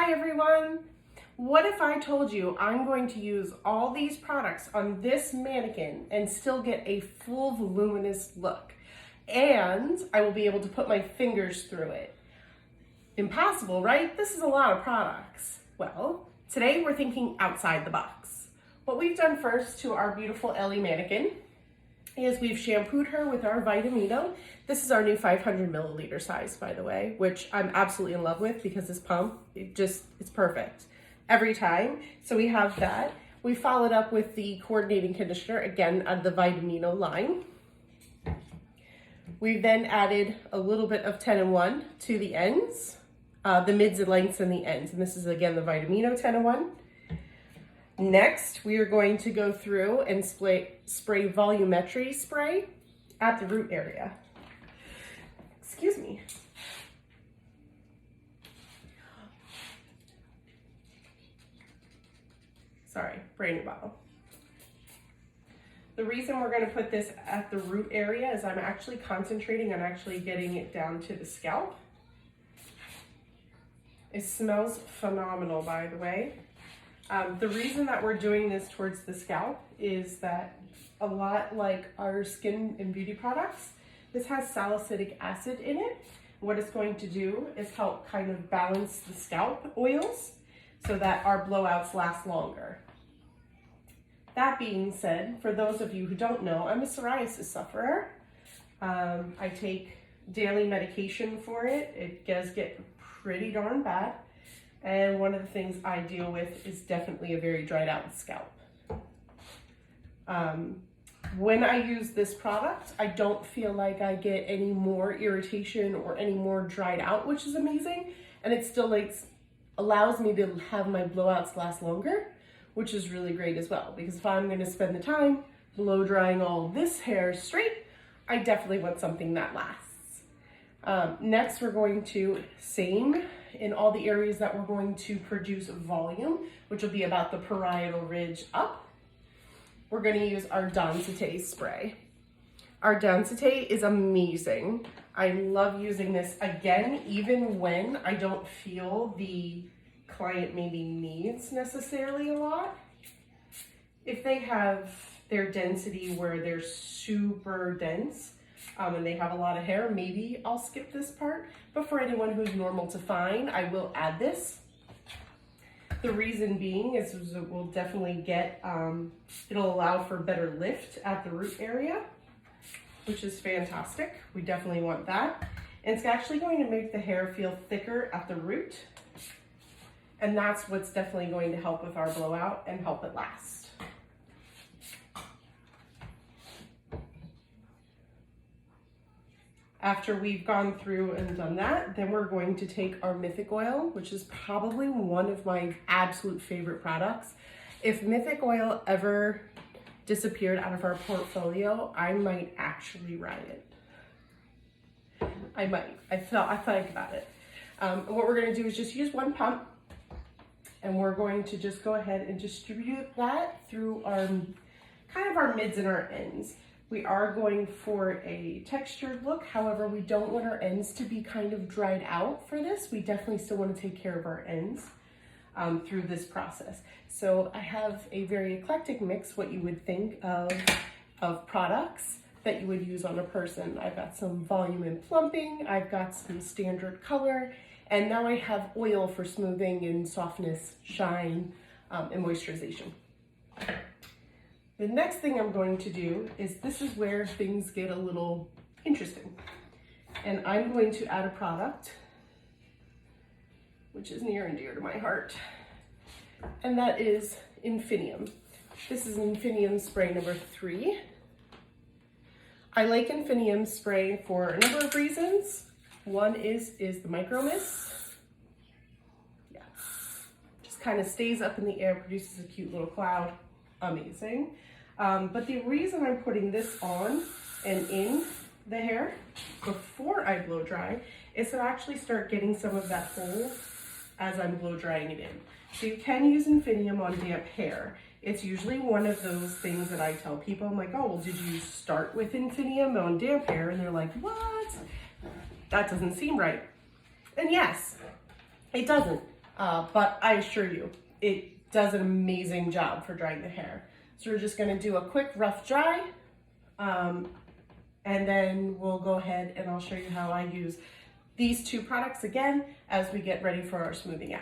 Hi everyone! What if I told you I'm going to use all these products on this mannequin and still get a full voluminous look? And I will be able to put my fingers through it. Impossible, right? This is a lot of products. Well, today we're thinking outside the box. What we've done first to our beautiful Ellie mannequin is we've shampooed her with our Vitamino. This is our new 500 milliliter size, by the way, which I'm absolutely in love with because this pump, it's perfect every time. So we have that. We followed up with the coordinating conditioner, again, of the Vitamino line. We then added a little bit of 10-in-1 to the ends, the mids and lengths and the ends. And this is, again, the Vitamino 10-in-1. Next, we are going to go through and spray volumetry spray at the root area. Excuse me. Sorry, brain in bottle. The reason we're going to put this at the root area is I'm actually concentrating on actually getting it down to the scalp. It smells phenomenal, by the way. The reason that we're doing this towards the scalp is that a lot like our skin and beauty products, this has salicylic acid in it. What it's going to do is help kind of balance the scalp oils so that our blowouts last longer. That being said, for those of you who don't know, I'm a psoriasis sufferer. I take daily medication for it. It does get pretty darn bad. And one of the things I deal with is definitely a very dried out scalp. When I use this product, I don't feel like I get any more irritation or any more dried out, which is amazing. And it still allows me to have my blowouts last longer, which is really great as well. Because if I'm gonna spend the time blow drying all this hair straight, I definitely want something that lasts. Next, we're going to same in all the areas that we're going to produce volume, which will be about the parietal ridge up. We're going to use our densité spray. Our densité is amazing. I love using this, again, even when I don't feel the client maybe needs necessarily a lot. If they have their density where they're super dense, and they have a lot of hair, maybe I'll skip this part. But for anyone who's normal to fine, I will add this. The reason being is it will definitely get, it'll allow for better lift at the root area, which is fantastic. We definitely want that. And it's actually going to make the hair feel thicker at the root. And that's what's definitely going to help with our blowout and help it last. After we've gone through and done that, then we're going to take our Mythic Oil, which is probably one of my absolute favorite products. If Mythic Oil ever disappeared out of our portfolio, I might actually riot. I might. I think about it. What we're going to do is just use one pump, and we're going to just go ahead and distribute that through our kind of our mids and our ends. We are going for a textured look. However, we don't want our ends to be kind of dried out for this. We definitely still want to take care of our ends through this process. So I have a very eclectic mix, what you would think of products that you would use on a person. I've got some volume and plumping. I've got some standard color. And now I have oil for smoothing and softness, shine, and moisturization. The next thing I'm going to do is, this is where things get a little interesting. And I'm going to add a product, which is near and dear to my heart. And that is Infinium. This is Infinium spray number 3. I like Infinium spray for a number of reasons. One is the micro mist. Yeah, just kind of stays up in the air, produces a cute little cloud. Amazing. But the reason I'm putting this on and in the hair before I blow dry is to actually start getting some of that hold as I'm blow drying it in. So you can use Infinium on damp hair. It's usually one of those things that I tell people. I'm like, oh, well, did you start with Infinium on damp hair? And they're like, what? That doesn't seem right. And yes, it doesn't. but I assure you, it does an amazing job for drying the hair. So we're just gonna do a quick rough dry, and then we'll go ahead and I'll show you how I use these two products again as we get ready for our smoothing out.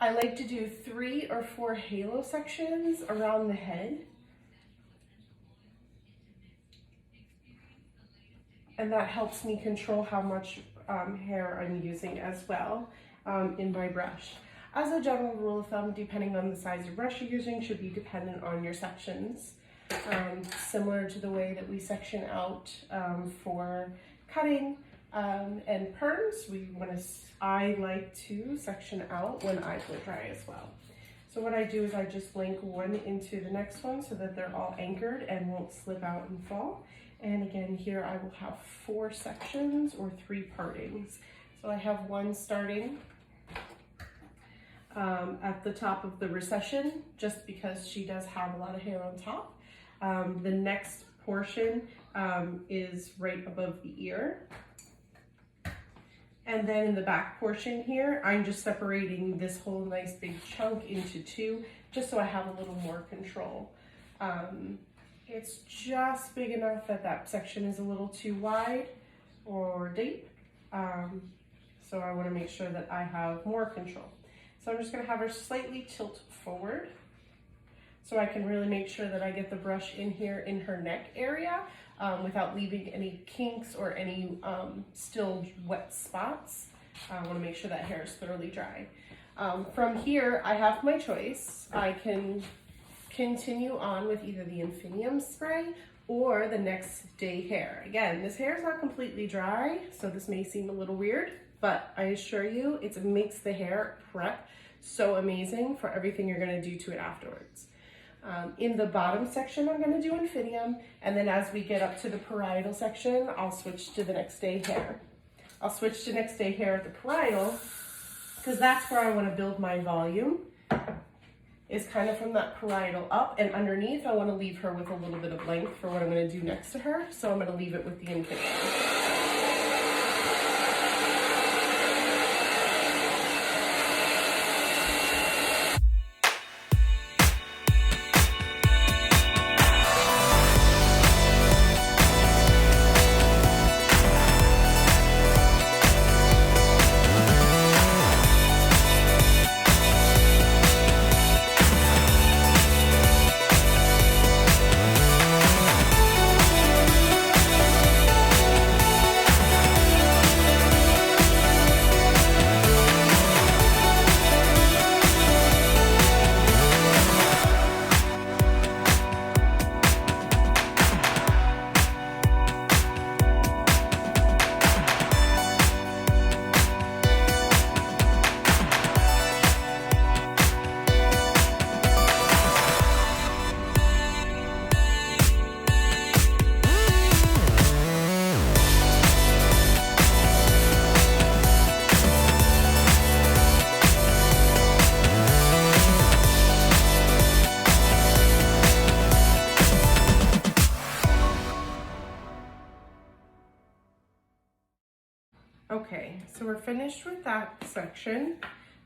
I like to do 3 or 4 halo sections around the head. And that helps me control how much hair I'm using as well in my brush. As a general rule of thumb, depending on the size of brush you're using, should be dependent on your sections. Similar to the way that we section out for cutting and perms, I like to section out when I blow dry as well. So what I do is I just link one into the next one so that they're all anchored and won't slip out and fall. And again, here I will have 4 sections or 3 partings. So I have one starting at the top of the recession, just because she does have a lot of hair on top. The next portion is right above the ear. And then in the back portion here, I'm just separating this whole nice big chunk into 2, just so I have a little more control. It's just big enough that that section is a little too wide or deep. So I want to make sure that I have more control. So I'm just going to have her slightly tilt forward so I can really make sure that I get the brush in here in her neck area without leaving any kinks or any still wet spots. I want to make sure that hair is thoroughly dry. From here, I have my choice. I can continue on with either the Infinium spray or the Next Day Hair. Again, this hair is not completely dry, so this may seem a little weird, but I assure you, it makes the hair prep so amazing for everything you're gonna do to it afterwards. In the bottom section, I'm gonna do Infinium, and then as we get up to the parietal section, I'll switch to the Next Day Hair. I'll switch to Next Day Hair at the parietal, because that's where I wanna build my volume, is kind of from that parietal up, and underneath I want to leave her with a little bit of length for what I'm going to do next to her, so I'm going to leave it with the Infinium. Okay, so we're finished with that section.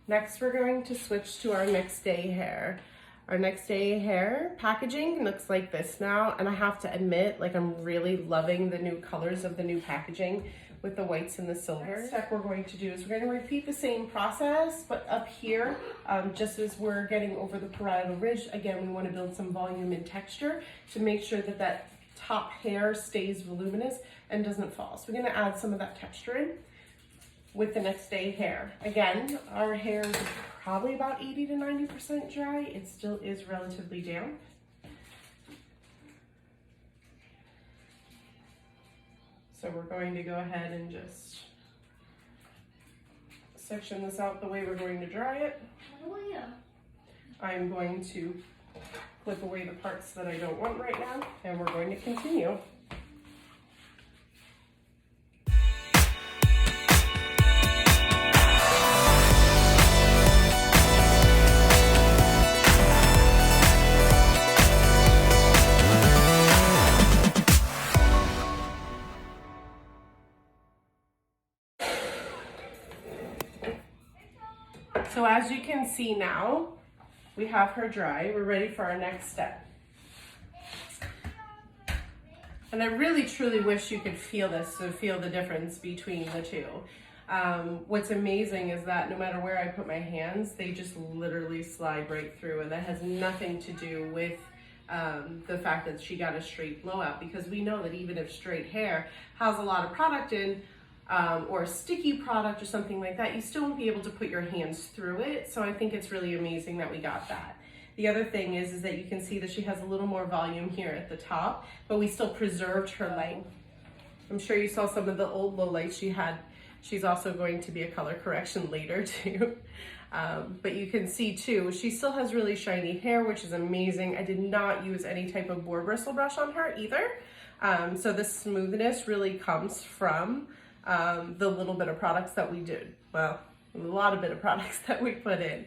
Next, we're going to switch to our Next Day Hair. Our Next Day Hair packaging looks like this now, and I have to admit, like, I'm really loving the new colors of the new packaging with the whites and the silver. Next step we're going to do is we're going to repeat the same process, but up here, just as we're getting over the parietal ridge, again, we want to build some volume and texture to make sure that that top hair stays voluminous and doesn't fall. So we're going to add some of that texture in with the Next Day Hair. Again, our hair is probably about 80 to 90% dry. It still is relatively damp. So we're going to go ahead and just section this out the way we're going to dry it. I'm going to clip away the parts that I don't want right now, and we're going to continue. So as you can see now, we have her dry. We're ready for our next step. And I really truly wish you could feel this, to feel the difference between the two. What's amazing is that no matter where I put my hands, they just literally slide right through, and that has nothing to do with the fact that she got a straight blowout, because we know that even if straight hair has a lot of product in, or a sticky product or something like that, you still won't be able to put your hands through it. So I think it's really amazing that we got that. The other thing is that you can see that she has a little more volume here at the top, but we still preserved her length. I'm sure you saw some of the old lowlights she had. She's also going to be a color correction later too. But you can see too, she still has really shiny hair, which is amazing. I did not use any type of boar bristle brush on her either. So the smoothness really comes from the little bit of products that we did. Well, a lot of bit of products that we put in.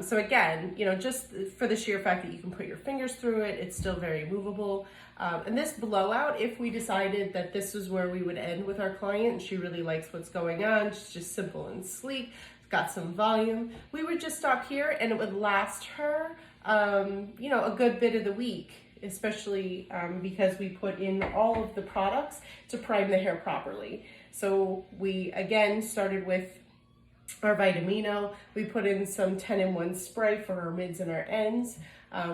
So again, you know, just for the sheer fact that you can put your fingers through it, it's still very movable. And this blowout, if we decided that this is where we would end with our client, and she really likes what's going on, it's just simple and sleek, it's got some volume, we would just stop here and it would last her, you know, a good bit of the week, especially because we put in all of the products to prime the hair properly. So we, again, started with our Vitamino. We put in some 10-in-1 spray for our mids and our ends.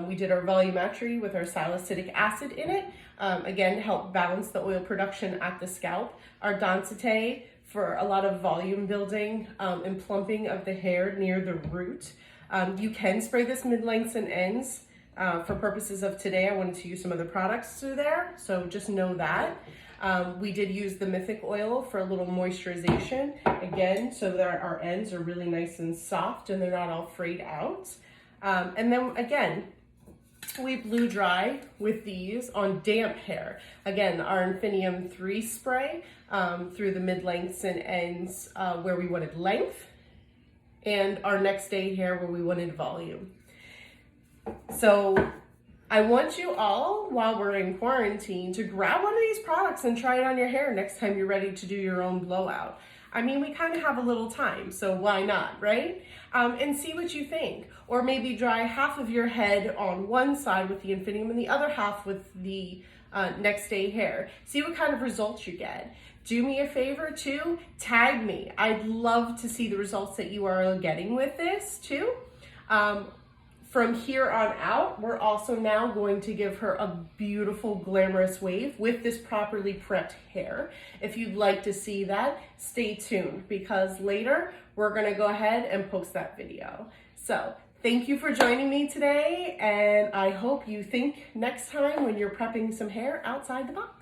We did our volumetry with our salicylic acid in it. Again, help balance the oil production at the scalp. Our Densité for a lot of volume building and plumping of the hair near the root. You can spray this mid-lengths and ends. For purposes of today, I wanted to use some other products through there, so just know that. We did use the Mythic oil for a little moisturization, again, so that our ends are really nice and soft and they're not all frayed out. And then again, we blew dry with these on damp hair. Again, our Infinium 3 spray through the mid-lengths and ends where we wanted length, and our next day hair where we wanted volume. So I want you all, while we're in quarantine, to grab one of these products and try it on your hair next time you're ready to do your own blowout. I mean, we kind of have a little time, so why not, right? And see what you think. Or maybe dry half of your head on one side with the Infinium and the other half with the next day hair. See what kind of results you get. Do me a favor too, tag me. I'd love to see the results that you are getting with this too. From here on out, we're also now going to give her a beautiful, glamorous wave with this properly prepped hair. If you'd like to see that, stay tuned, because later we're gonna go ahead and post that video. So thank you for joining me today, and I hope you think next time when you're prepping some hair outside the box.